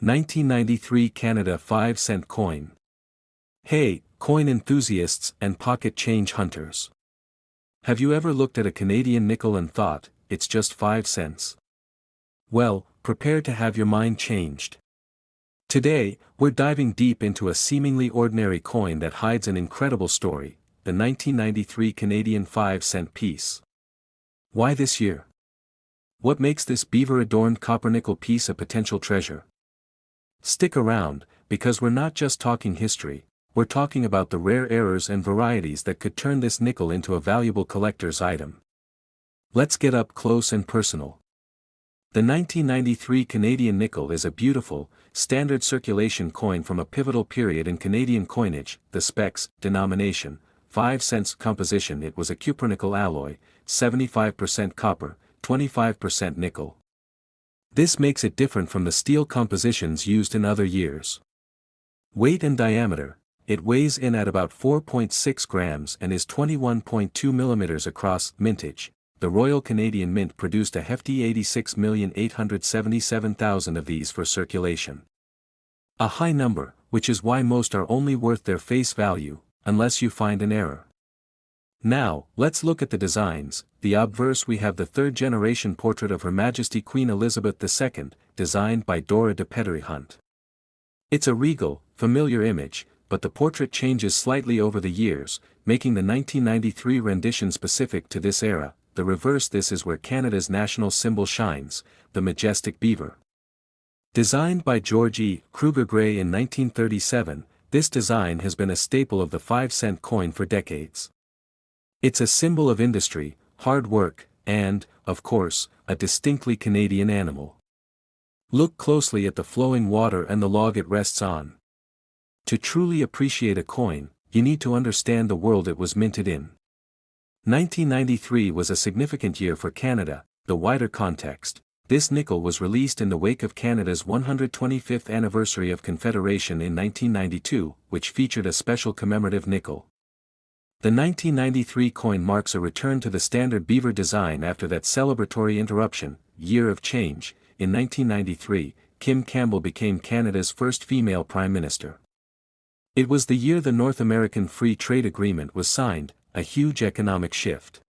1993 Canada 5-cent coin. Hey, coin enthusiasts and pocket change hunters. Have you ever looked at a Canadian nickel and thought, it's just 5 cents? Well, prepare to have your mind changed. Today, we're diving deep into a seemingly ordinary coin that hides an incredible story, the 1993 Canadian 5-cent piece. Why this year? What makes this beaver-adorned copper-nickel piece a potential treasure? Stick around, because we're not just talking history, we're talking about the rare errors and varieties that could turn this nickel into a valuable collector's item. Let's get up close and personal. The 1993 Canadian nickel is a beautiful, standard circulation coin from a pivotal period in Canadian coinage, the Specs denomination, 5 cents composition. It was a cupronickel alloy, 75% copper, 25% nickel. This makes it different from the steel compositions used in other years. Weight and diameter. It weighs in at about 4.6 grams and is 21.2 millimeters across. Mintage. The Royal Canadian Mint produced a hefty 86,877,000 of these for circulation. A high number, which is why most are only worth their face value, unless you find an error. Now, let's look at the designs. The obverse, we have the third-generation portrait of Her Majesty Queen Elizabeth II, designed by Dora de Pedery Hunt. It's a regal, familiar image, but the portrait changes slightly over the years, making the 1993 rendition specific to this era. The reverse, this is where Canada's national symbol shines, the majestic beaver. Designed by George E. Kruger Gray in 1937, this design has been a staple of the 5-cent coin for decades. It's a symbol of industry, hard work, and, of course, a distinctly Canadian animal. Look closely at the flowing water and the log it rests on. To truly appreciate a coin, you need to understand the world it was minted in. 1993 was a significant year for Canada. The wider context. This nickel was released in the wake of Canada's 125th anniversary of Confederation in 1992, which featured a special commemorative nickel. The 1993 coin marks a return to the standard beaver design after that celebratory interruption, Year of Change. In 1993, Kim Campbell became Canada's first female Prime Minister. It was the year the North American Free Trade Agreement was signed, a huge economic shift.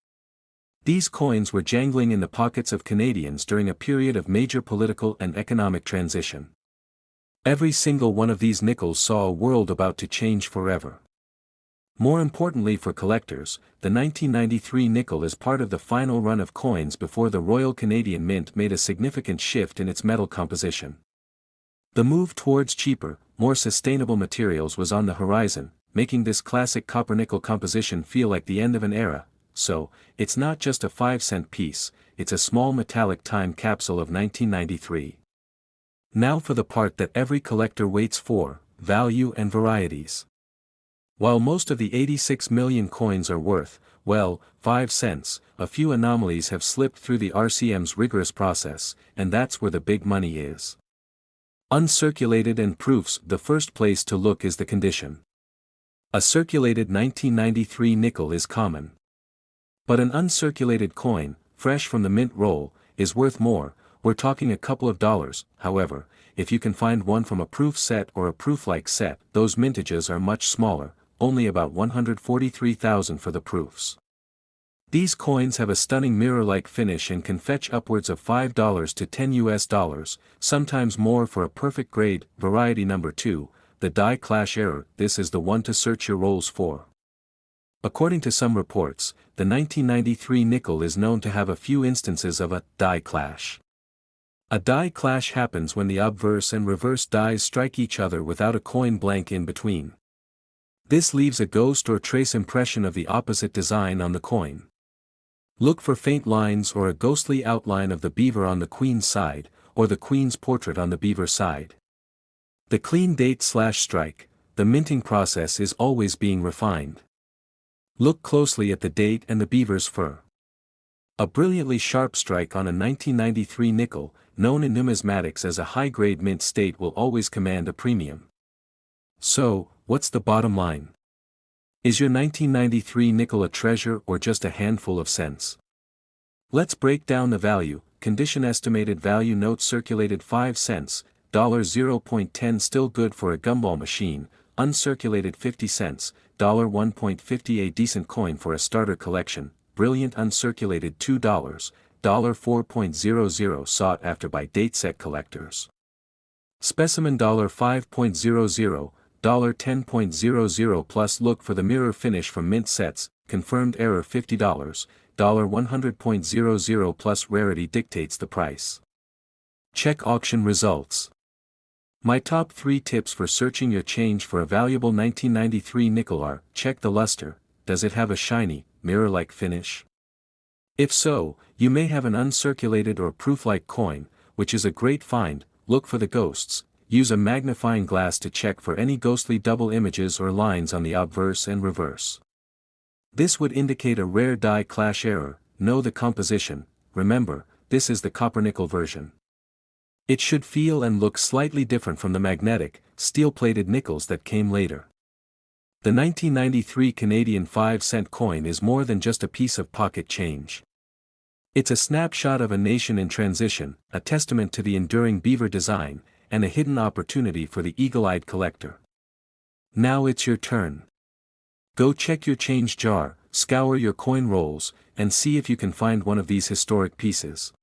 These coins were jangling in the pockets of Canadians during a period of major political and economic transition. Every single one of these nickels saw a world about to change forever. More importantly for collectors, the 1993 nickel is part of the final run of coins before the Royal Canadian Mint made a significant shift in its metal composition. The move towards cheaper, more sustainable materials was on the horizon, making this classic copper-nickel composition feel like the end of an era. So, it's not just a 5-cent piece, it's a small metallic time capsule of 1993. Now for the part that every collector waits for, value and varieties. While most of the 86 million coins are worth, well, 5 cents, a few anomalies have slipped through the RCM's rigorous process, and that's where the big money is. Uncirculated and proofs. The first place to look is the condition. A circulated 1993 nickel is common. But an uncirculated coin, fresh from the mint roll, is worth more. We're talking a couple of dollars. However, if you can find one from a proof set or a proof-like set, those mintages are much smaller, only about 143,000 for the proofs. These coins have a stunning mirror-like finish and can fetch upwards of $5 to $10, sometimes more for a perfect grade. Variety number 2, the die clash error. This is the one to search your rolls for. According to some reports, the 1993 nickel is known to have a few instances of a die clash. A die clash happens when the obverse and reverse dies strike each other without a coin blank in between. This leaves a ghost or trace impression of the opposite design on the coin. Look for faint lines or a ghostly outline of the beaver on the queen's side, or the queen's portrait on the beaver side. The clean date/strike. The minting process is always being refined. Look closely at the date and the beaver's fur. A brilliantly sharp strike on a 1993 nickel, known in numismatics as a high-grade mint state, will always command a premium. So, what's the bottom line? Is your 1993 nickel a treasure or just a handful of cents? Let's break down the value. Condition: estimated value. Note: circulated 5 cents, $0.10 still good for a gumball machine, uncirculated 50 cents, $1.50 a decent coin for a starter collection, brilliant uncirculated $2, $4.00 sought after by dateset collectors. Specimen $5.00, $10.00 plus look for the mirror finish from mint sets, confirmed error $50, $100.00 plus rarity dictates the price. Check auction results. My top 3 tips for searching your change for a valuable 1993 nickel are: check the luster, does it have a shiny, mirror-like finish? If so, you may have an uncirculated or proof-like coin, which is a great find. Look for the ghosts. Use a magnifying glass to check for any ghostly double images or lines on the obverse and reverse. This would indicate a rare die clash error. Know the composition. Remember, this is the copper-nickel version. It should feel and look slightly different from the magnetic, steel-plated nickels that came later. The 1993 Canadian 5-cent coin is more than just a piece of pocket change. It's a snapshot of a nation in transition, a testament to the enduring beaver design, and a hidden opportunity for the eagle-eyed collector. Now it's your turn. Go check your change jar, scour your coin rolls, and see if you can find one of these historic pieces.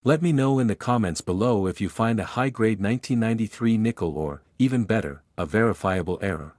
Let me know in the comments below if you find a high-grade 1993 nickel or, even better, a verifiable error.